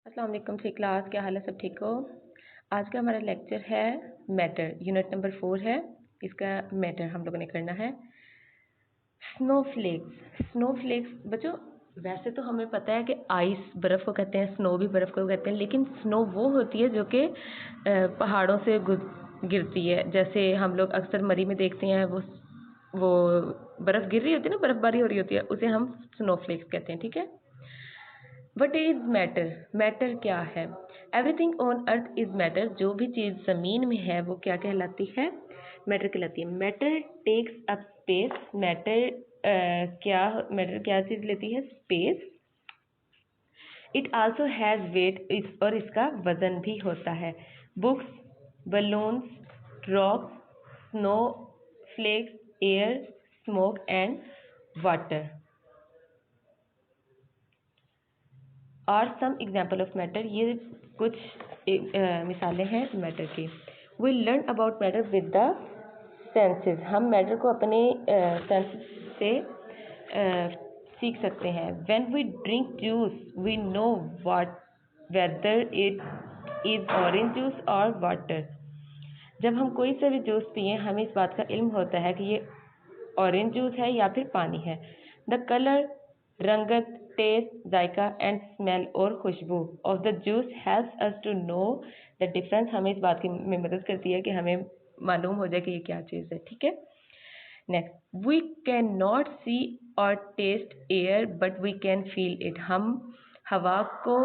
अस्सलाम वालेकुम three class, क्या हाल है? सब ठीक हो? आज का हमारा लेक्चर है मैटर, यूनिट नंबर 4 है। इसका मैटर हम लोगों ने करना है। स्नोफ्लेक्स बच्चों, वैसे तो हमें पता है कि आइस बर्फ़ को कहते हैं, स्नो भी बर्फ़ को कहते हैं, लेकिन स्नो वो होती है जो कि पहाड़ों से गिरती है। जैसे हम लोग अक्सर मरी में देखते हैं, वो बर्फ़ गिर रही होती है ना, बर्फ़बारी हो रही होती है, उसे हम स्नोफ्लेक्स कहते हैं। ठीक है। What is matter? मैटर क्या है? Everything on earth is matter. जो भी चीज़ ज़मीन में है वो क्या कहलाती है? मैटर कहलाती है। Matter takes up space. Matter क्या चीज़ लेती है? Space. It also has weight, और इसका वजन भी होता है। Books, balloons, rocks, snow flakes, air, smoke and water और सम एग्जाम्पल ऑफ मैटर। ये कुछ मिसालें हैं मैटर की। We learn about matter with the senses. हम मैटर को अपने सेंसेस से सीख सकते हैं। When we drink juice we know what whether it is orange juice और वाटर। जब हम कोई सा भी जूस पिए हमें इस बात का इल्म होता है कि ये ऑरेंज जूस है या फिर पानी है। द कलर, रंगत, टेस्ट, जायका एंड स्मेल और खुशबू of the juice helps us to know the difference. हमें इस बात की में मदद करती है कि हमें मालूम हो जाए कि ये क्या चीज़ है। ठीक है। Next, we can not see और taste air but we can feel it. हम हवा को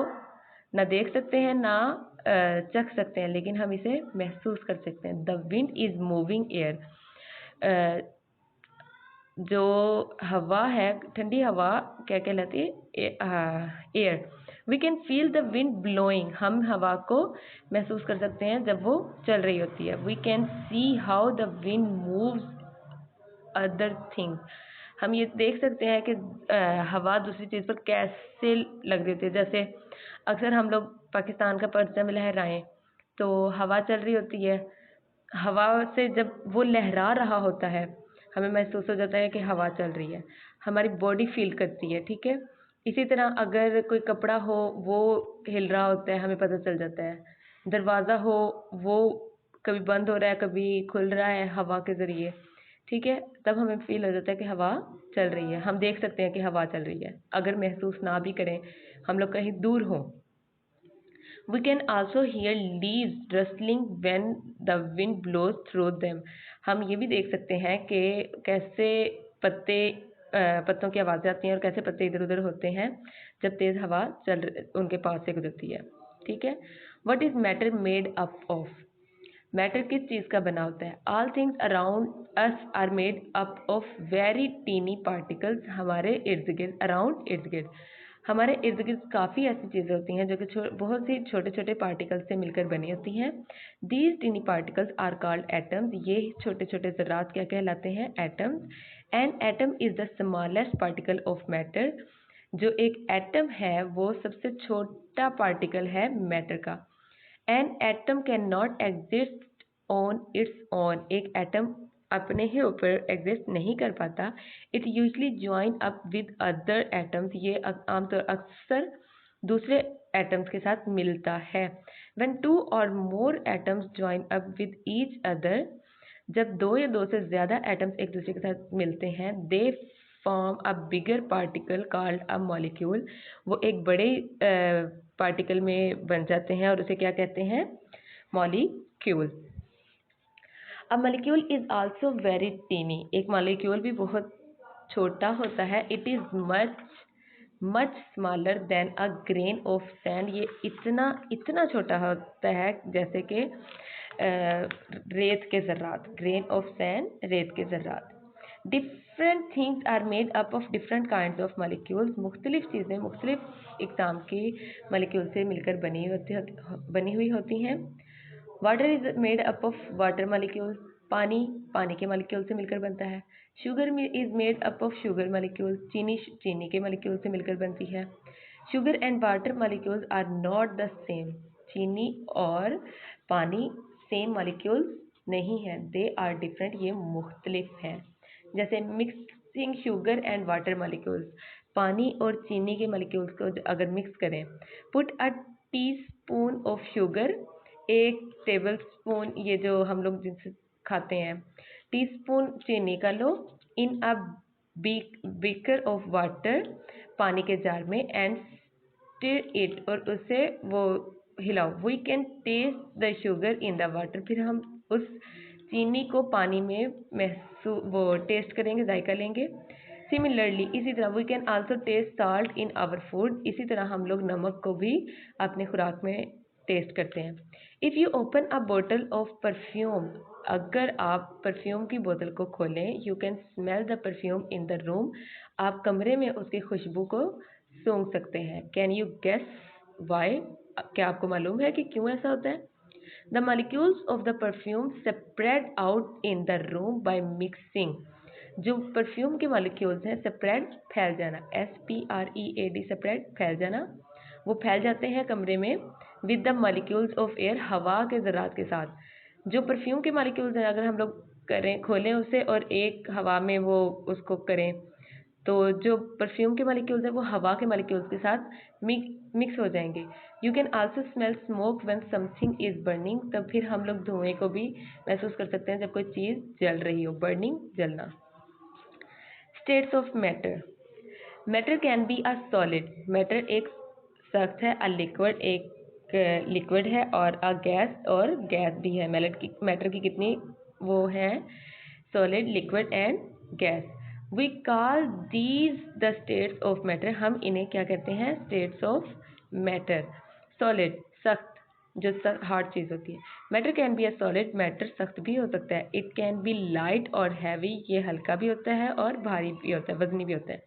ना देख सकते हैं ना चख सकते हैं, लेकिन हम इसे महसूस कर सकते हैं। The wind is moving air. जो हवा है, ठंडी हवा क्या कहलाती है? Air. We can feel the wind blowing. हम हवा को महसूस कर सकते हैं जब वो चल रही होती है। We can see how the wind moves other things. हम ये देख सकते हैं कि हवा दूसरी चीज़ पर कैसे लग रही होती है। जैसे अक्सर हम लोग पाकिस्तान का पर्चम लहराएं तो हवा चल रही होती है, हवा से जब वो लहरा रहा होता है हमें महसूस हो जाता है कि हवा चल रही है, हमारी बॉडी फील करती है। ठीक है। इसी तरह अगर कोई कपड़ा हो वो हिल रहा होता है हमें पता चल जाता है। दरवाज़ा हो वो कभी बंद हो रहा है कभी खुल रहा है हवा के ज़रिए। ठीक है। तब हमें फील हो जाता है कि हवा चल रही है, हम देख सकते हैं कि हवा चल रही है। अगर महसूस ना भी करें, हम लोग कहीं दूर हों। We can also hear leaves rustling when the wind blows through them. हम ये भी देख सकते हैं कि कैसे पत्तों की आवाज़ें आती हैं और कैसे पत्ते इधर उधर होते हैं जब तेज़ हवा उनके पास से गुजरती है। ठीक है। What is matter made up of? Matter किस चीज़ का बना होता है? All things around us are made up of very tiny particles. हमारे इर्द गिर्द हमारे इर्द गिर्द काफ़ी ऐसी चीज़ें होती हैं जो कि बहुत सी छोटे छोटे पार्टिकल्स से मिलकर बनी होती हैं। These tiny particles are called atoms. ये छोटे छोटे ज़रात क्या कहलाते हैं? Atoms. An atom is the smallest particle of matter. जो एक एटम है वो सबसे छोटा पार्टिकल है मैटर का। An atom can not exist on its own. एक एटम अपने ही ऊपर एग्जिस्ट नहीं कर पाता। It usually join up with other atoms. ये आमतौर अक्सर दूसरे एटम्स के साथ मिलता है। व्हेन टू और मोर atoms join up with each other, जब दो या दो से ज़्यादा एटम्स एक दूसरे के साथ मिलते हैं, they form a bigger particle called a molecule. वो एक बड़े पार्टिकल में बन जाते हैं और उसे क्या कहते हैं? मॉलिक्यूल। अब molecule is also very tiny. एक मॉलिक्यूल भी बहुत छोटा होता है। It is much smaller than a grain of sand. ये इतना छोटा होता है जैसे कि रेत के ज़र्रात। ग्रेन ऑफ सैंड, रेत के ज़र्रात। Different things are made up of different kind of molecules. मुख्तलिफ चीज़ें मुख्तलिफ इक़साम की मॉलिक्यूल से मिलकर बनी हुई होती हैं। Water is made up of water molecules. पानी के मॉलिक्यूल से मिलकर बनता है। Sugar is made up of sugar molecules. चीनी के मॉलिक्यूल से मिलकर बनती है। Sugar and water molecules are not the same. चीनी और पानी सेम मॉलिक्यूल्स नहीं है, दे आर डिफरेंट। ये मुख्तलिफ हैं। जैसे mixing sugar and water molecules, पानी और चीनी के मॉलिक्यूल्स को अगर मिक्स करें, put a teaspoon of sugar, 1 tablespoon, ये जो हम लोग जिनसे खाते हैं, टीस्पून चीनी का लो, इन अ बीकर ऑफ वाटर, पानी के जार में, एंड स्टिर इट, और उसे वो हिलाओ। We can taste the sugar in the water, फिर हम उस चीनी को पानी में वो टेस्ट करेंगे, जायका लेंगे। सिमिलरली, इसी तरह we can also taste salt in our food, इसी तरह हम लोग नमक को भी अपनी खुराक में टेस्ट करते हैं। इफ़ यू ओपन अ बोतल ऑफ परफ्यूम, अगर आप परफ्यूम की बोतल को खोलें, you can smell the perfume in the room, आप कमरे में उसकी खुशबू को सूंघ सकते हैं। कैन यू गेस वाई, क्या आपको मालूम है कि क्यों ऐसा होता है? The molecules of the perfume spread out in the room by mixing, जो परफ्यूम के मॉलिक्यूल्स हैं, स्प्रेड फैल जाना, SPREAD, स्प्रेड फैल जाना, वो फैल जाते हैं कमरे में, with the molecules of air, हवा के ज़रात के साथ। जो परफ्यूम के मॉलिक्यूल्स हैं, अगर हम लोग करें, खोलें उसे और एक हवा में वो उसको करें, तो जो परफ्यूम के मॉलिक्यूल्स हैं वो हवा के मॉलिक्यूल्स के साथ मिक्स हो जाएंगे। You can also smell smoke when something is burning, तब फिर हम लोग धुएं को भी महसूस कर सकते हैं जब कोई चीज़ जल रही हो, बर्निंग, जलना। States of matter. Matter can be a solid, matter एक सख्त है, अ लिक्विड एक लिक्विड है, और अ गैस, और गैस भी है। मैटर की कितनी वो है, solid, liquid and gas. We call these the states of matter, हम इन्हें क्या कहते हैं? States of matter. सॉलिड, सख्त, जो हार्ड चीज़ होती है। Matter can be a solid, matter सख्त भी हो सकता है। इट कैन बी लाइट और हैवी, ये हल्का भी होता है और भारी भी होता है, वजनी भी होता है।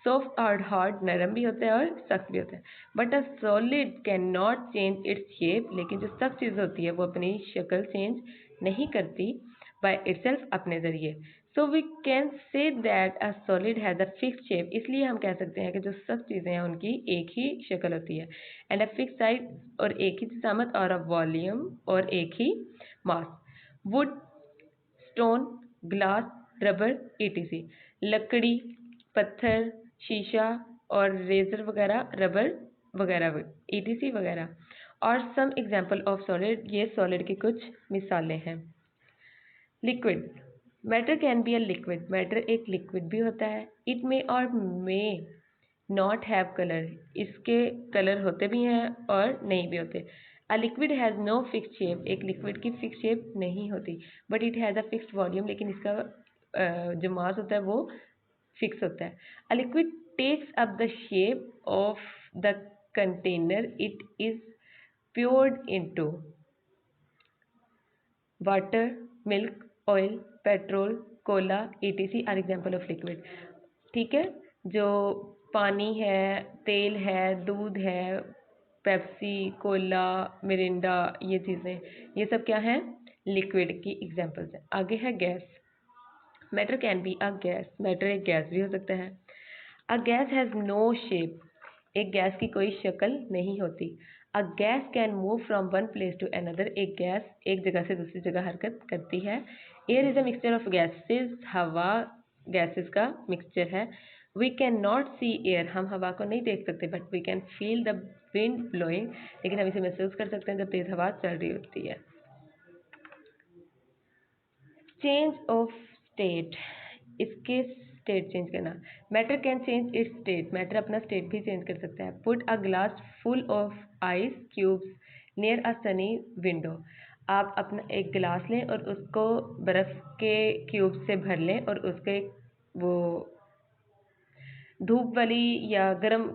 सॉफ्ट और हार्ड, नरम भी होता है और सख्त भी होता है। But a solid can not change its shape, लेकिन जो सख्त चीज़ होती है वो अपनी शक्ल चेंज नहीं करती बाय इटसेल्फ, अपने ज़रिए। So we can say that a solid has a fix shape, इसलिए हम कह सकते हैं कि जो सख्त चीज़ें हैं उनकी एक ही शक्ल होती है, एंड अ फिक्स साइज, और एक ही जिसामत, और अ वॉल्यूम, और एक ही mass. Wood, stone, glass, rubber, ETC, लकड़ी, पत्थर, शीशा और रेजर वगैरह, रबर वगैरह, ETC वगैरह। और सम एग्जाम्पल ऑफ सॉलिड, ये सॉलिड की कुछ मिसालें हैं। Liquid, matter can be a liquid, matter एक लिक्विड भी होता है। इट मे और मे नॉट हैव कलर, इसके कलर होते भी हैं और नहीं भी होते। A liquid has no fix shape, एक लिक्विड की फिक्स शेप नहीं होती। But it has a fixed volume, लेकिन इसका जो मास होता है वो फिक्स होता है। A liquid takes up the shape of the container it is poured into. Water, milk, oil, petrol, cola, ETC are example of liquid. ठीक है, जो पानी है, तेल है, दूध है, पेप्सी, कोला, मिरिंडा, ये चीज़ें, ये सब क्या हैं? लिक्विड की एग्जाम्पल्स हैं। आगे है gas. Matter can be a gas, matter एक गैस भी हो सकता है। A gas has no shape, एक गैस की कोई शक्ल नहीं होती। A gas can move from one place to another, एक गैस एक जगह से दूसरी जगह हरकत करती है। Air is a mixture of gases, हवा गैसेस का मिक्सचर है। We can not see air, हम हवा को नहीं देख सकते, but we can feel the wind blowing, लेकिन हम इसे महसूस कर सकते हैं जब तेज हवा चल रही होती है। चेंज ऑफ स्टेट, इसके स्टेट चेंज करना। Matter can change its state, matter अपना स्टेट भी चेंज कर सकता है। Put a glass full of ice cubes near a Sunny window, आप अपना एक गिलास लें और उसको बर्फ़ के क्यूब से भर लें और उसके वो धूप वाली या गर्म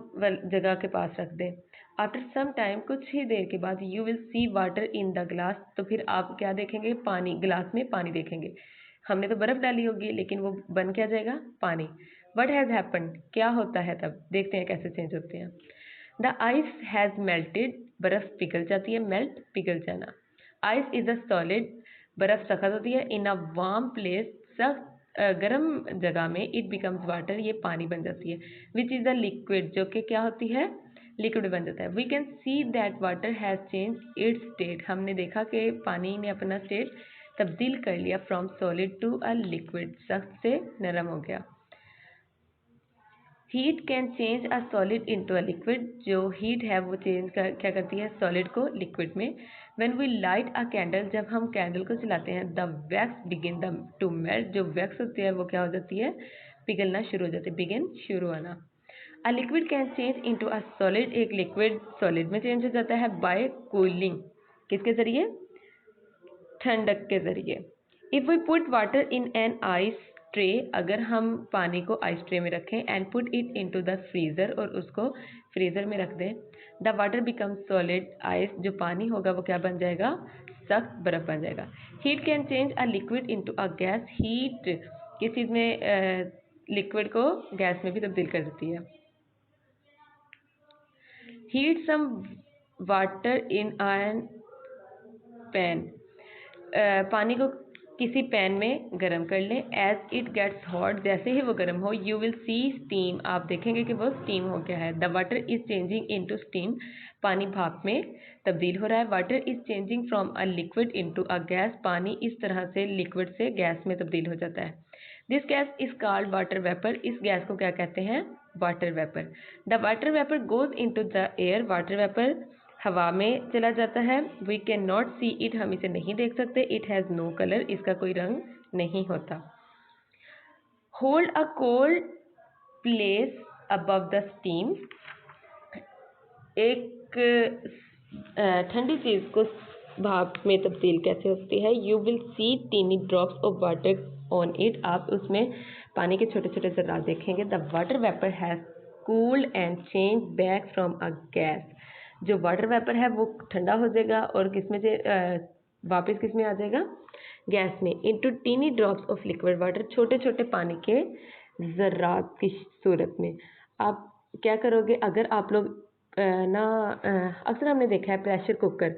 जगह के पास रख दें। आफ्टर सम टाइम, कुछ ही देर के बाद, you will C water in the glass, तो फिर आप क्या देखेंगे? पानी, गिलास में पानी देखेंगे। हमने तो बर्फ़ डाली होगी, लेकिन वो बन क्या जाएगा? पानी। वट हैज़ हैपन्ड, क्या होता है तब? देखते हैं कैसे चेंज होते हैं। द आइस हैज़ मेल्टेड, बर्फ़ पिघल जाती है, मेल्ट, पिघल जाना। आइस इज अ सॉलिड, बर्फ़ सख्त होती है। इन अ वार्म प्लेस, सख्त गर्म जगह में, इट बिकम्स वाटर, ये पानी बन जाती है। विच इज़ अ लिक्विड, जो कि क्या होती है? लिक्विड बन जाता है। We can see that water has change its state, हमने देखा कि पानी ने अपना स्टेट तब्दील कर लिया, from solid to a liquid, सख्त से नरम हो गया। Heat can change a solid into a liquid, जो हीट है वो क्या करती है सॉलिड को लिक्विड में। When we light a candle, जब हम कैंडल को जलाते हैं, the wax begin to melt, जो वैक्स होती है वो क्या हो जाती है, पिघलना शुरू हो जाती है, बिगिन शुरू होना। A liquid can change into a solid, एक लिक्विड सॉलिड में चेंज हो जाता है बाय कूलिंग, किसके जरिए, ठंडक के जरिए। If we put water in an ice tray, अगर हम पानी को आइस ट्रे में रखें, and put it into the freezer, और उसको फ्रीज़र में रख दें, the water become solid ice, जो पानी होगा वो क्या बन जाएगा, सख्त बर्फ़ बन जाएगा। Heat can change a liquid into a gas, heat किस चीज़ में, लिक्विड को गैस में भी तब्दील कर देती है। Heat some water in an pan, पानी को किसी पैन में गर्म कर लें। एज इट गेट्स हॉट, जैसे ही वो गर्म हो, यू विल सी स्टीम, आप देखेंगे कि वो स्टीम हो गया है। The water is changing into steam, पानी भाप में तब्दील हो रहा है। Water is changing from a liquid into a gas, पानी इस तरह से लिक्विड से गैस में तब्दील हो जाता है। This gas is called water vapour, इस गैस को क्या कहते हैं, water vapour. The water vapour goes into the air, water vapour हवा में चला जाता है। We can not see it, हम इसे नहीं देख सकते। इट हैज़ नो कलर, इसका कोई रंग नहीं होता। Hold a cold place above the steam, एक ठंडी चीज़ को भाप में तब्दील कैसे होती है। You will see tiny drops of water on it, आप उसमें पानी के छोटे छोटे ज़र्रात देखेंगे। The water vapour has cooled and change back from a gas, जो वाटर वेपर है वो ठंडा हो जाएगा और किस में से वापस किस में आ जाएगा, गैस में। Into tiny drops of liquid water, छोटे छोटे पानी के ज़र्रात की सूरत में। आप क्या करोगे, अगर आप लोग अक्सर हमने देखा है प्रेशर कुकर,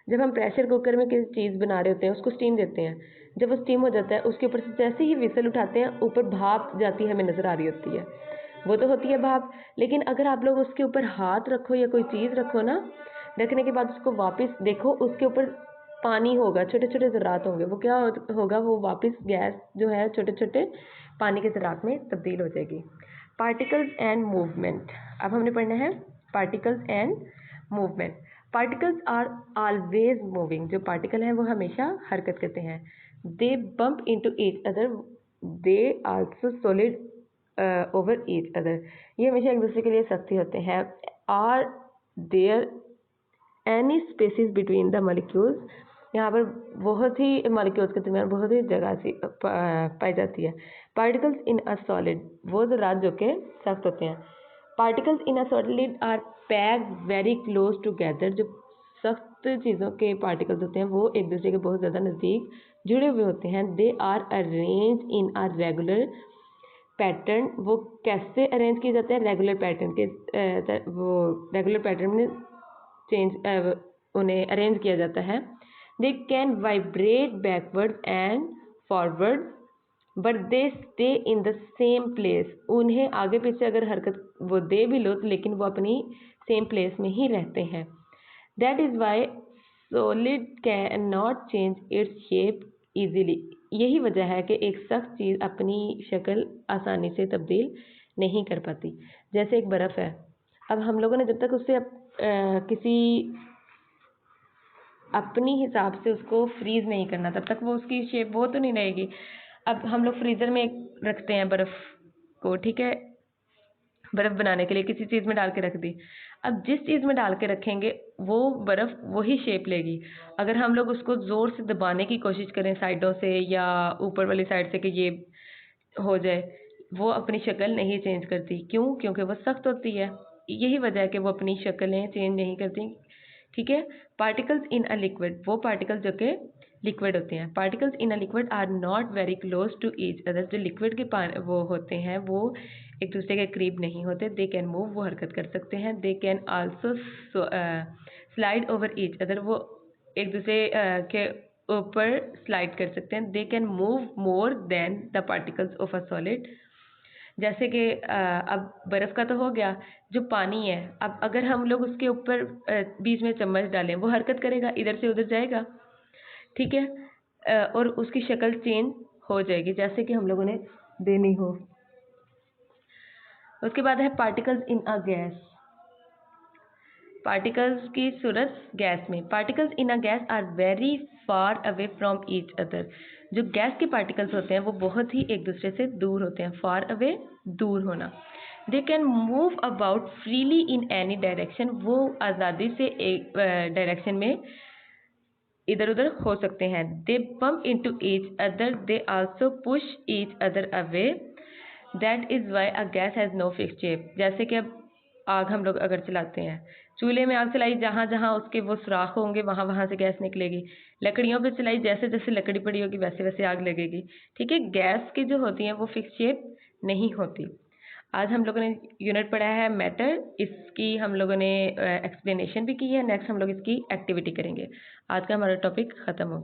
जब हम प्रेशर कुकर में किसी चीज़ बना रहे होते हैं उसको स्टीम देते हैं, जब वो स्टीम हो जाता है उसके ऊपर से जैसे ही विसल उठाते हैं ऊपर भाप जाती हमें नज़र आ रही होती है, वो तो होती है भाप। लेकिन अगर आप लोग उसके ऊपर हाथ रखो या कोई चीज़ रखो ना, रखने के बाद उसको वापस देखो, उसके ऊपर पानी होगा, छोटे छोटे ज़रात होंगे, वो क्या होगा, वो वापस गैस जो है छोटे छोटे पानी के ज़रात में तब्दील हो जाएगी। पार्टिकल्स एंड मूवमेंट, अब हमने पढ़ना है particles and movement. Particles are always moving, जो पार्टिकल हैं वो हमेशा हरकत करते हैं। They bump into each other, they also slide over each other, ये हमेशा एक दूसरे के लिए सख्ती होते हैं। Are there any spaces between the molecules, यहाँ पर बहुत ही मॉलिक्यूल्स के दरमियान बहुत ही जगह सी पाई जाती है। पार्टिकल्स इन अ सॉलिड, वो ज़रात जो कि सख्त होते हैं। Particles in a solid are packed very close together, जो सख्त चीज़ों के पार्टिकल्स होते हैं वो एक दूसरे के बहुत ज़्यादा नज़दीक जुड़े हुए होते हैं। They are arrange in a regular pattern, वो कैसे अरेंज किए जाते हैं, रेगुलर पैटर्न के वो रेगुलर पैटर्न में चेंज उन्हें अरेंज किया जाता है। They can vibrate backward and forward but they stay in the same place, उन्हें आगे पीछे अगर हरकत वो दे भी लो लेकिन वो अपनी सेम प्लेस में ही रहते हैं। That is Y solid can not change its shape easily, यही वजह है कि एक सख्त चीज़ अपनी शक्ल आसानी से तब्दील नहीं कर पाती। जैसे एक बर्फ़ है, अब हम लोगों ने जब तक उससे किसी अपनी हिसाब से उसको फ्रीज़ नहीं करना तब तक वो उसकी शेप वो तो नहीं रहेगी। अब हम लोग फ्रीज़र में रखते हैं बर्फ़ को, ठीक है, बर्फ़ बनाने के लिए किसी चीज़ में डाल के रख दी, अब जिस चीज़ में डाल के रखेंगे वो बर्फ़ वही शेप लेगी। अगर हम लोग उसको ज़ोर से दबाने की कोशिश करें साइडों से या ऊपर वाली साइड से कि ये हो जाए, वो अपनी शक्ल नहीं चेंज करती। क्यों? क्योंकि वो सख्त होती है, यही वजह है कि वो अपनी शक्लें चेंज नहीं करती, ठीक है। पार्टिकल्स इन अ लिक्विड, वो पार्टिकल्स जो कि लिक्विड होते हैं। Particles in a liquid are not very close to each other, जो लिक्विड के वो होते हैं वो एक दूसरे के करीब नहीं होते। दे कैन मूव, वो हरकत कर सकते हैं। They can also slide over each other, वो एक दूसरे के ऊपर स्लाइड कर सकते हैं। They can move more than the particles of a solid, जैसे कि अब बर्फ़ का तो हो गया, जो पानी है, अब अगर हम लोग उसके ऊपर बीच में चम्मच डालें वो हरकत करेगा, इधर से उधर जाएगा, ठीक है, और उसकी शक्ल चेंज हो जाएगी जैसे कि हम लोगों ने देनी हो। उसके बाद है particles in a gas. Particles की सूरत गैस में। Particles in a gas are very far away from each other. जो गैस के पार्टिकल्स होते हैं वो बहुत ही एक दूसरे से दूर होते हैं। फार अवे, दूर होना। They can move about freely in any direction. वो आज़ादी से एक डायरेक्शन में इधर उधर हो सकते हैं। They bump into each other, they also push each other away. That is why a gas has no fixed shape. जैसे कि अब आग हम लोग अगर चलाते हैं, चूल्हे में आग चलाई, जहाँ जहाँ उसके वो सुराख होंगे वहाँ वहाँ से गैस निकलेगी। लकड़ियों पे चलाई, जैसे जैसे लकड़ी पड़ी होगी वैसे वैसे आग लगेगी। ठीक है, गैस की जो होती हैं वो फिक्स शेप नहीं होती। आज हम लोगों ने यूनिट पढ़ा है मैटर, इसकी हम लोगों ने एक्सप्लेनेशन भी की है। नेक्स्ट हम लोग इसकी एक्टिविटी करेंगे। आज का हमारा टॉपिक ख़त्म हो गया।